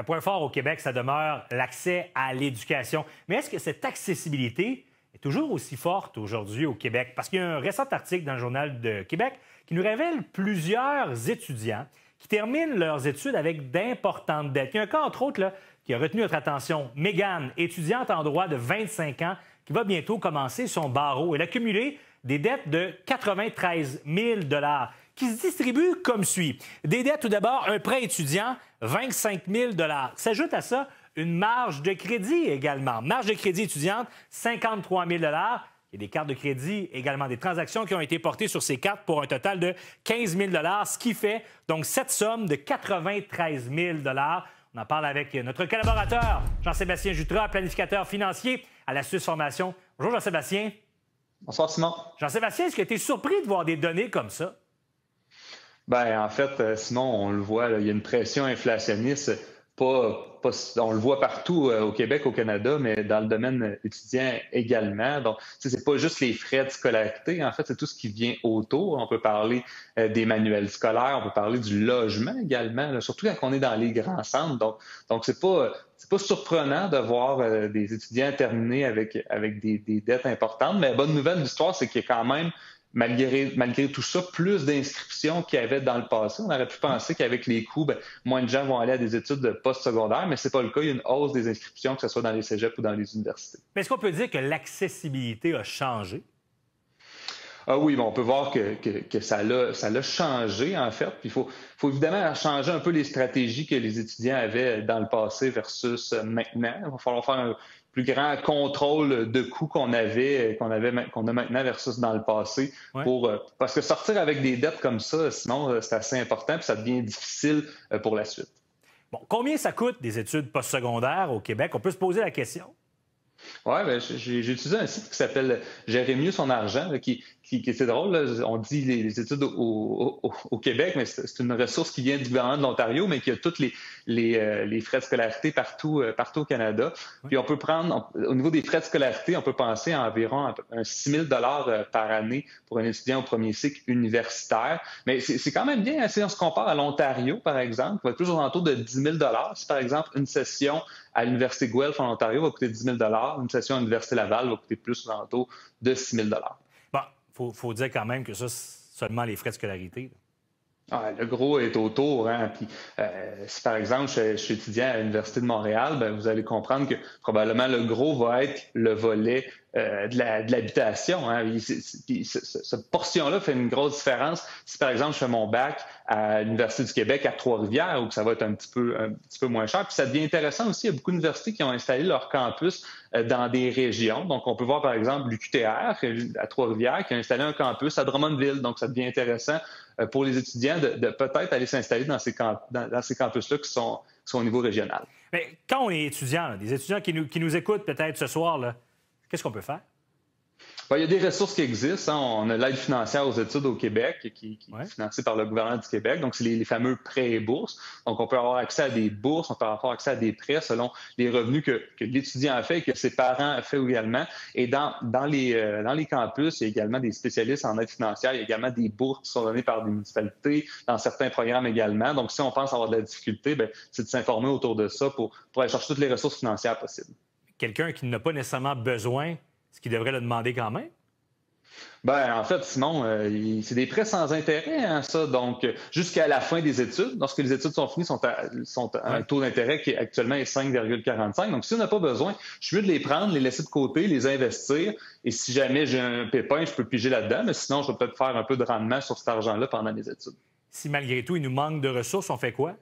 Un point fort au Québec, ça demeure l'accès à l'éducation. Mais est-ce que cette accessibilité est toujours aussi forte aujourd'hui au Québec? Parce qu'il y a un récent article dans le Journal de Québec qui nous révèle plusieurs étudiants qui terminent leurs études avec d'importantes dettes. Il y a un cas, entre autres, là, qui a retenu notre attention. Mégane, étudiante en droit de 25 ans, qui va bientôt commencer son barreau. Elle a cumulé des dettes de 93 000 qui se distribuent comme suit. Des dettes, tout d'abord, un prêt étudiant, 25 000 S'ajoute à ça une marge de crédit également. Marge de crédit étudiante, 53 000 Il y a des cartes de crédit, également des transactions qui ont été portées sur ces cartes pour un total de 15 000 ce qui fait donc cette somme de 93 000 On en parle avec notre collaborateur, Jean-Sébastien Jutras, planificateur financier à la Suisse Formation. Bonjour, Jean-Sébastien. Bonsoir, Simon. Jean-Sébastien, est-ce que tu es surpris de voir des données comme ça? Bien, en fait, Simon, on le voit, là, il y a une pression inflationniste. On le voit partout au Québec, au Canada, mais dans le domaine étudiant également. Donc, c'est pas juste les frais de scolarité, en fait, c'est tout ce qui vient autour. On peut parler des manuels scolaires, on peut parler du logement également, là, surtout quand on est dans les grands centres. Donc c'est pas surprenant de voir des étudiants terminer avec des dettes importantes. Mais la bonne nouvelle de l'histoire, c'est qu'il y a quand même malgré tout ça, plus d'inscriptions qu'il y avait dans le passé. On aurait pu penser qu'avec les coûts, moins de gens vont aller à des études post-secondaires, mais c'est pas le cas. Il y a une hausse des inscriptions, que ce soit dans les cégeps ou dans les universités. Mais est-ce qu'on peut dire que l'accessibilité a changé? Ah oui, on peut voir que ça l'a changé, en fait. Puis il faut évidemment changer un peu les stratégies que les étudiants avaient dans le passé versus maintenant. Il va falloir faire un plus grand contrôle de coûts qu'on a maintenant versus dans le passé. Ouais. Parce que sortir avec des dettes comme ça, sinon, c'est assez important puis ça devient difficile pour la suite. Bon, combien ça coûte des études postsecondaires au Québec? On peut se poser la question. Oui, j'ai utilisé un site qui s'appelle Gérer mieux son argent, là, qui c'est drôle, là, on dit les études au Québec, mais c'est une ressource qui vient du gouvernement de l'Ontario, mais qui a tous les frais de scolarité partout au Canada. Oui. Puis on peut prendre, au niveau des frais de scolarité, on peut penser à environ 6 000 par année pour un étudiant au premier cycle universitaire. Mais c'est quand même bien, hein, si on se compare à l'Ontario, par exemple, qui va être plus aux alentours de 10 000 Si, par exemple, une session à l'Université Guelph en Ontario va coûter 10 000 une session à l'Université Laval va coûter plus aux alentours de 6 000 Bon, faut dire quand même que ça, c'est seulement les frais de scolarité. Ah, le gros est autour. Hein? Puis, si par exemple, je suis étudiant à l'Université de Montréal, vous allez comprendre que probablement le gros va être le volet de l'habitation. Hein? Cette portion-là fait une grosse différence. Si par exemple, je fais mon bac à l'Université du Québec à Trois-Rivières, où ça va être un petit peu moins cher. Puis ça devient intéressant aussi. Il y a beaucoup d'universités qui ont installé leur campus dans des régions. Donc, on peut voir par exemple l'UQTR à Trois-Rivières qui a installé un campus à Drummondville. Donc, ça devient intéressant pour les étudiants de peut-être aller s'installer dans ces campus-là qui sont au niveau régional. Mais quand on est étudiant, là, des étudiants qui nous écoutent peut-être ce soir, là, qu'est-ce qu'on peut faire? Il y a des ressources qui existent. Hein. On a l'aide financière aux études au Québec qui est financée par le gouvernement du Québec. Donc, c'est les fameux prêts et bourses. Donc, on peut avoir accès à des bourses, on peut avoir accès à des prêts selon les revenus que l'étudiant a fait et que ses parents ont fait également. Et dans les campus, il y a également des spécialistes en aide financière. Il y a également des bourses qui sont données par des municipalités, dans certains programmes également. Donc, si on pense avoir de la difficulté, c'est de s'informer autour de ça pour aller chercher toutes les ressources financières possibles. Quelqu'un qui n'a pas nécessairement besoin, ce qu'il devrait le demander quand même? En fait, Simon, c'est des prêts sans intérêt, hein, ça. Donc, jusqu'à la fin des études, lorsque les études sont finies, sont à un taux d'intérêt qui actuellement est 5,45. Donc, si on n'a pas besoin, je suis mieux de les prendre, les laisser de côté, les investir. Et si jamais j'ai un pépin, je peux piger là-dedans. Mais sinon, je vais peut-être faire un peu de rendement sur cet argent-là pendant mes études. Si malgré tout, il nous manque de ressources, on fait quoi?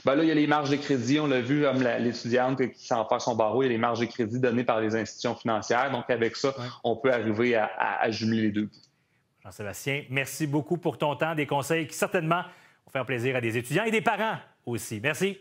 Là, il y a les marges de crédit. On l'a vu, comme l'étudiante qui s'en fait son barreau, il y a les marges de crédit données par les institutions financières. Donc, avec ça, on peut arriver à jumeler les deux. Jean-Sébastien, merci beaucoup pour ton temps, des conseils qui certainement vont faire plaisir à des étudiants et des parents aussi. Merci.